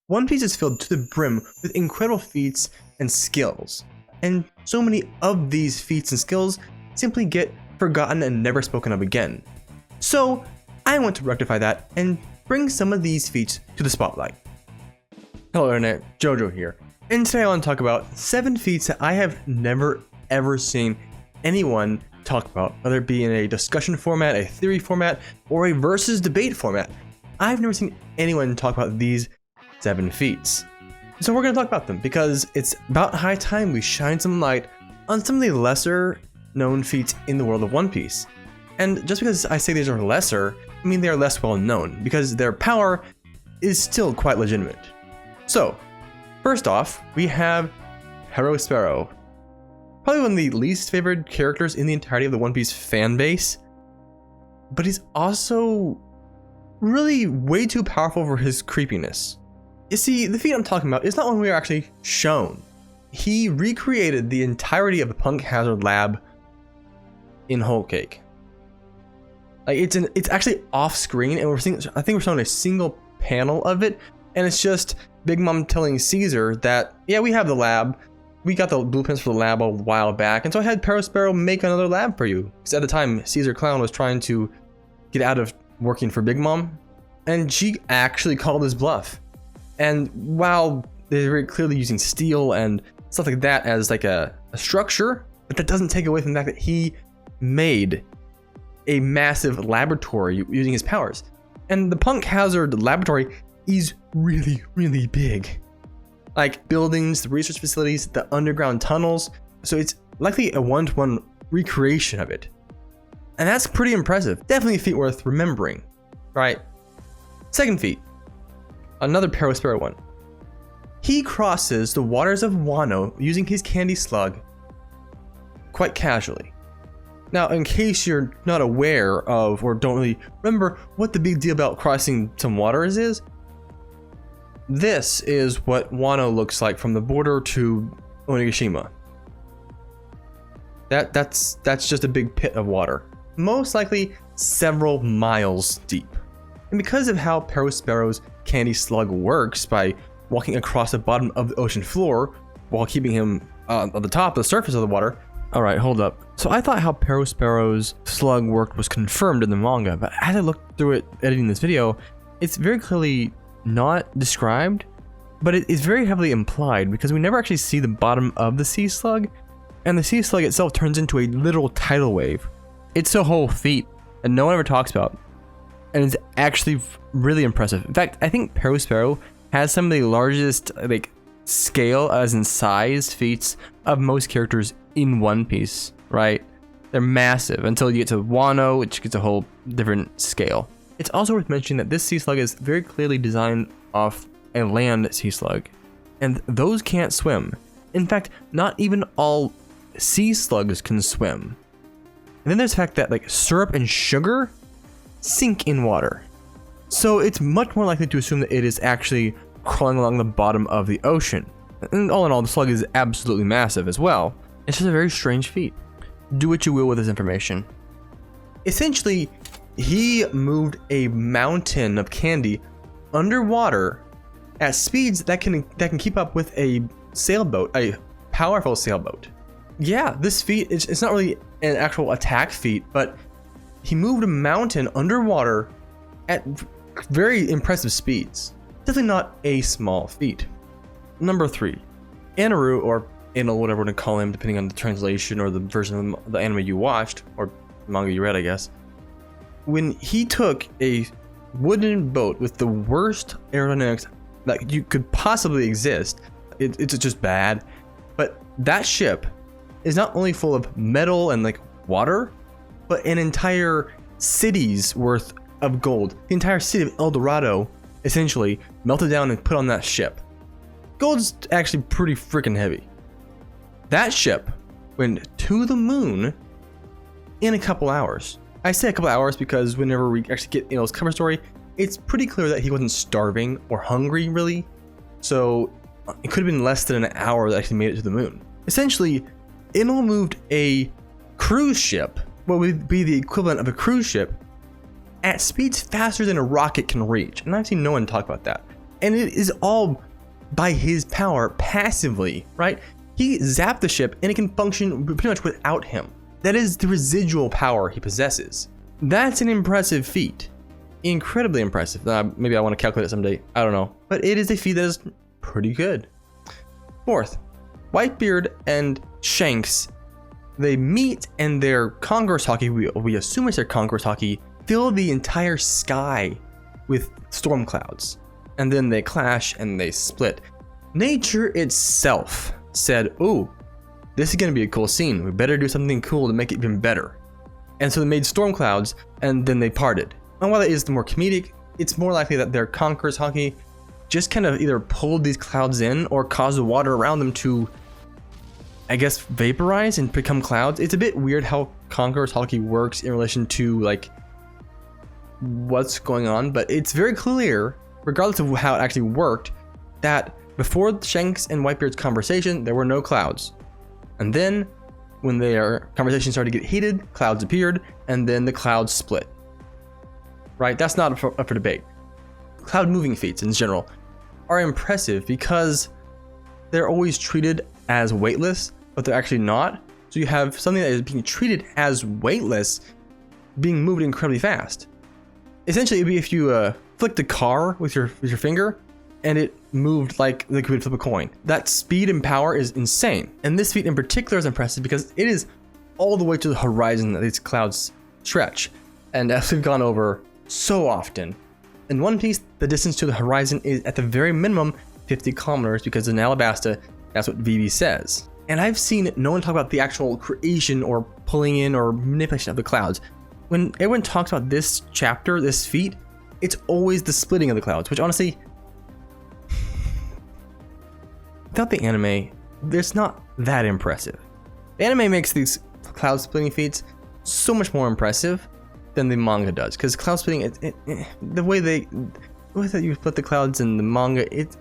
One Piece is filled to the brim with incredible feats and skills, and so many of these feats and skills simply get forgotten and never spoken of again. So I want to rectify that and bring some of these feats to the spotlight. Hello Internet, Jojo here, and today I want to talk about 7 feats that I have never ever seen anyone talk about, whether it be in a discussion format, a theory format, or a versus debate format. I've never seen anyone talk about these 7 feats. So we're going to talk about them because it's about high time we shine some light on some of the lesser known feats in the world of One Piece. And just because I say these are lesser, I mean they are less well known because their power is still quite legitimate. So, first off, we have Sparrow. Probably one of the least favored characters in the entirety of the One Piece fan base, but he's also really way too powerful for his creepiness. You see, the feat I'm talking about is not one we are actually shown. He recreated the entirety of the Punk Hazard lab in Whole Cake. Like it's actually off screen, and I think we're showing a single panel of it, and it's just Big Mom telling Caesar that, yeah, we have the lab. We got the blueprints for the lab a while back, and so I had Sparrow make another lab for you. Because at the time, Caesar Clown was trying to get out of working for Big Mom, and she actually called his bluff. And while they're very clearly using steel and stuff like that as like a structure, but that doesn't take away from the fact that he made a massive laboratory using his powers. And the Punk Hazard laboratory is really, really big. Like buildings, the research facilities, the underground tunnels. So it's likely a one-to-one recreation of it. And that's pretty impressive. Definitely a feat worth remembering, right? Second feat. Another Sparrow one. He crosses the waters of Wano using his candy slug quite casually. Now, in case you're not aware of or don't really remember what the big deal about crossing some waters is, this is what Wano looks like from the border to Onigashima. That's just a big pit of water, most likely several miles deep. And because of how Sparrow's candy slug works by walking across the bottom of the ocean floor while keeping him on the top of the surface of the water. Alright, hold up. So I thought how Sparrow's slug worked was confirmed in the manga, but as I looked through it editing this video, it's very clearly not described, but it is very heavily implied because we never actually see the bottom of the sea slug, and the sea slug itself turns into a literal tidal wave. It's a whole feat that no one ever talks about, and it's actually really impressive. In fact, I think Sparrow has some of the largest scale as in size feats of most characters in One Piece, right? They're massive until you get to Wano, which gets a whole different scale. It's also worth mentioning that this sea slug is very clearly designed off a land sea slug, and those can't swim. In fact, not even all sea slugs can swim. And then there's the fact that syrup and sugar sink in water. So it's much more likely to assume that it is actually crawling along the bottom of the ocean. And all in all, the slug is absolutely massive as well. It's just a very strange feat. Do what you will with this information. Essentially, he moved a mountain of candy underwater at speeds that can keep up with a sailboat, a powerful sailboat. Yeah, this feat, it's not really an actual attack feat, but he moved a mountain underwater at very impressive speeds. Definitely not a small feat. Number 3, Anaru, or Anil, whatever to call him, depending on the translation or the version of the anime you watched, or manga you read, I guess. When he took a wooden boat with the worst aerodynamics that you could possibly exist, it's just bad. But that ship is not only full of metal and water, but an entire city's worth of gold. The entire city of El Dorado essentially melted down and put on that ship. Gold's actually pretty freaking heavy. That ship went to the moon in a couple hours. I say a couple hours because whenever we actually get Enel's cover story, it's pretty clear that he wasn't starving or hungry really. So it could have been less than an hour that actually made it to the moon. Essentially, Enel moved a cruise ship, what would be the equivalent of a cruise ship, at speeds faster than a rocket can reach. And I've seen no one talk about that. And it is all by his power passively, right? He zapped the ship and it can function pretty much without him. That is the residual power he possesses. That's an impressive feat. Incredibly impressive. Maybe I want to calculate it someday. I don't know. But it is a feat that is pretty good. Fourth, Whitebeard and Shanks, they meet and their Conqueror's Haki, we assume it's their Conqueror's Haki, fill the entire sky with storm clouds. And then they clash and they split. Nature itself said, "Ooh, this is going to be a cool scene. We better do something cool to make it even better." And so they made storm clouds and then they parted. And while it is the more comedic, it's more likely that their Conqueror's Haki just kind of either pulled these clouds in or caused the water around them to, I guess, vaporize and become clouds. It's a bit weird how Conqueror's Haki works in relation to like what's going on, but it's very clear, regardless of how it actually worked, that before Shanks and Whitebeard's conversation, there were no clouds. And then when their conversation started to get heated, clouds appeared, and then the clouds split. Right? That's not up for debate. Cloud moving feats in general are impressive because they're always treated as weightless, but they're actually not. So you have something that is being treated as weightless being moved incredibly fast. Essentially, it'd be if you flicked a car with your finger and it moved like you would flip a coin. That speed and power is insane. And this feat in particular is impressive because it is all the way to the horizon that these clouds stretch. And as we've gone over so often, in One Piece, the distance to the horizon is at the very minimum 50 kilometers because in Alabasta, that's what Vivi says. And I've seen no one talk about the actual creation or pulling in or manipulation of the clouds. When everyone talks about this chapter, this feat, it's always the splitting of the clouds, which honestly, without the anime, it's not that impressive. The anime makes these cloud splitting feats so much more impressive than the manga does, because cloud splitting, the way that you split the clouds in the manga, it's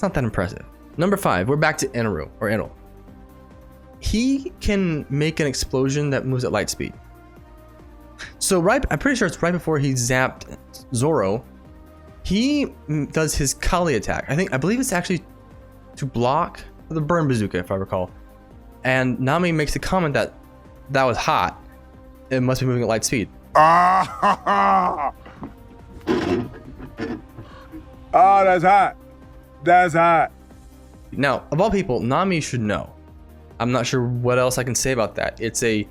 not that impressive. Number 5, we're back to Enel. He can make an explosion that moves at light speed. So I'm pretty sure it's right before he zapped Zoro, he does his Kali attack. I believe it's actually to block the burn bazooka, if I recall. And Nami makes the comment that was hot. It must be moving at light speed. Oh, that's hot. That's hot. Now, of all people, Nami should know. I'm not sure what else I can say about that. It's a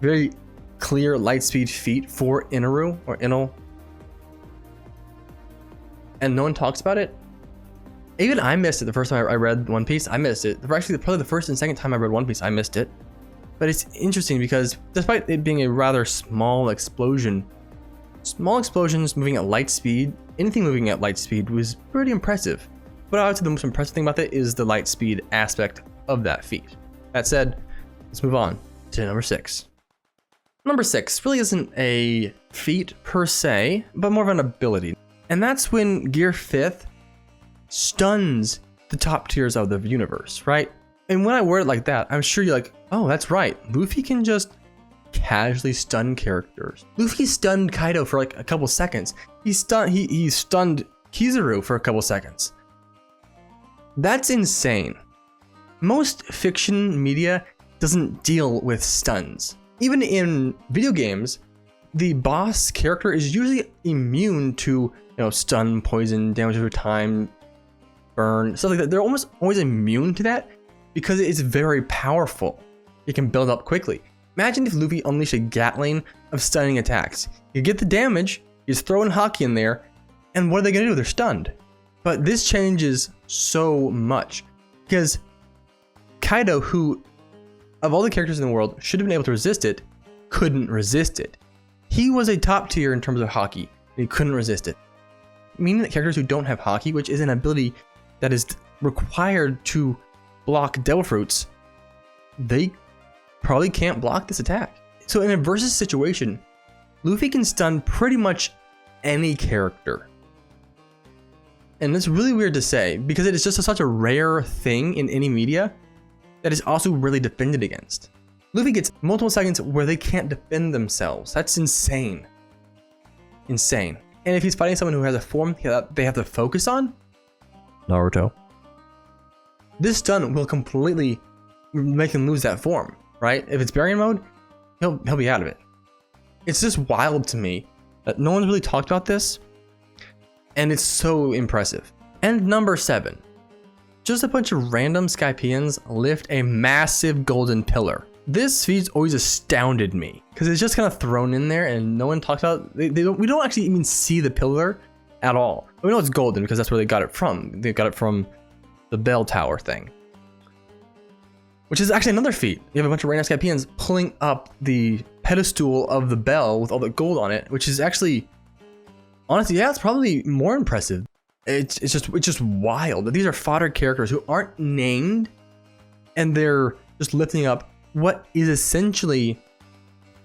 very clear light speed feat for Enel. And no one talks about it. Even I missed it the first time I read One Piece. I missed it. Actually, probably the first and second time I read One Piece, I missed it. But it's interesting because despite it being a rather small explosions moving at light speed, anything moving at light speed was pretty impressive. But I would say the most impressive thing about that is the light speed aspect of that feat. That said, let's move on to number 6. Number 6 really isn't a feat per se, but more of an ability. And that's when Gear 5th stuns the top tiers of the universe, right? And when I word it like that, I'm sure you're like, oh, that's right. Luffy can just casually stun characters. Luffy stunned Kaido for like a couple seconds. He stunned Kizaru for a couple seconds. That's insane. Most fiction media doesn't deal with stuns. Even in video games, the boss character is usually immune to, stun, poison, damage over time, burn, stuff like that. They're almost always immune to that because it is very powerful. It can build up quickly. Imagine if Luffy unleashed a Gatling of stunning attacks. You get the damage, you just throw in Haki in there, and what are they gonna do? They're stunned. But this changes so much because Kaido, who of all the characters in the world should have been able to resist it, couldn't resist it. He was a top tier in terms of Haki, and he couldn't resist it. Meaning that characters who don't have Haki, which is an ability that is required to block Devil Fruits, they probably can't block this attack. So in a versus situation, Luffy can stun pretty much any character. And it's really weird to say because it is just such a rare thing in any media that is also really defended against. Luffy gets multiple seconds where they can't defend themselves. That's insane. Insane. And if he's fighting someone who has a form that they have to focus on, Naruto, this stun will completely make him lose that form, right? If it's Baryon mode, he'll be out of it. It's just wild to me that no one's really talked about this, and it's so impressive. And number 7, just a bunch of random Skypians lift a massive golden pillar. This feat's always astounded me because it's just kind of thrown in there and no one talks about it. We don't actually even see the pillar at all. We know it's golden because that's where they got it from. They got it from the bell tower thing, which is actually another feat. You have a bunch of random Skypians pulling up the pedestal of the bell with all the gold on it, which is actually, honestly, yeah, it's probably more impressive. It's just wild that these are fodder characters who aren't named, and they're just lifting up what is essentially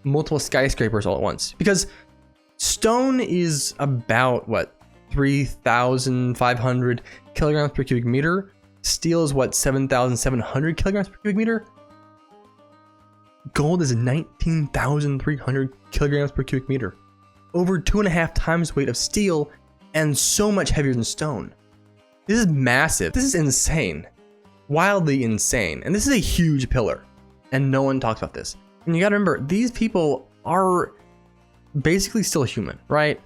multiple skyscrapers all at once. Because stone is about what, 3,500 kilograms per cubic meter. Steel is what, 7,700 kilograms per cubic meter. Gold is 19,300 kilograms per cubic meter. Over 2.5 times weight of steel and so much heavier than stone. This is massive. This is insane. Wildly insane. And this is a huge pillar. And no one talks about this. And you gotta remember, these people are basically still human, right?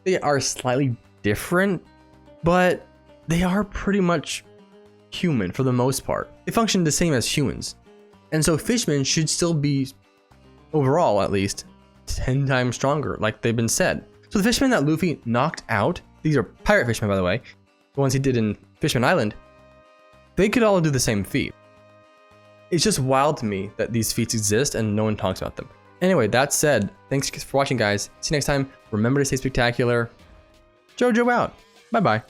They are slightly different, but they are pretty much human for the most part. They function the same as humans. And so fishmen should still be, overall at least, 10 times stronger, like they've been said. So the fishmen that Luffy knocked out, these are pirate fishmen by the way, the ones he did in Fishman Island, they could all do the same feat. It's just wild to me that these feats exist and no one talks about them. Anyway, that said, thanks for watching guys. See you next time. Remember to stay spectacular. Jojo out. Bye bye.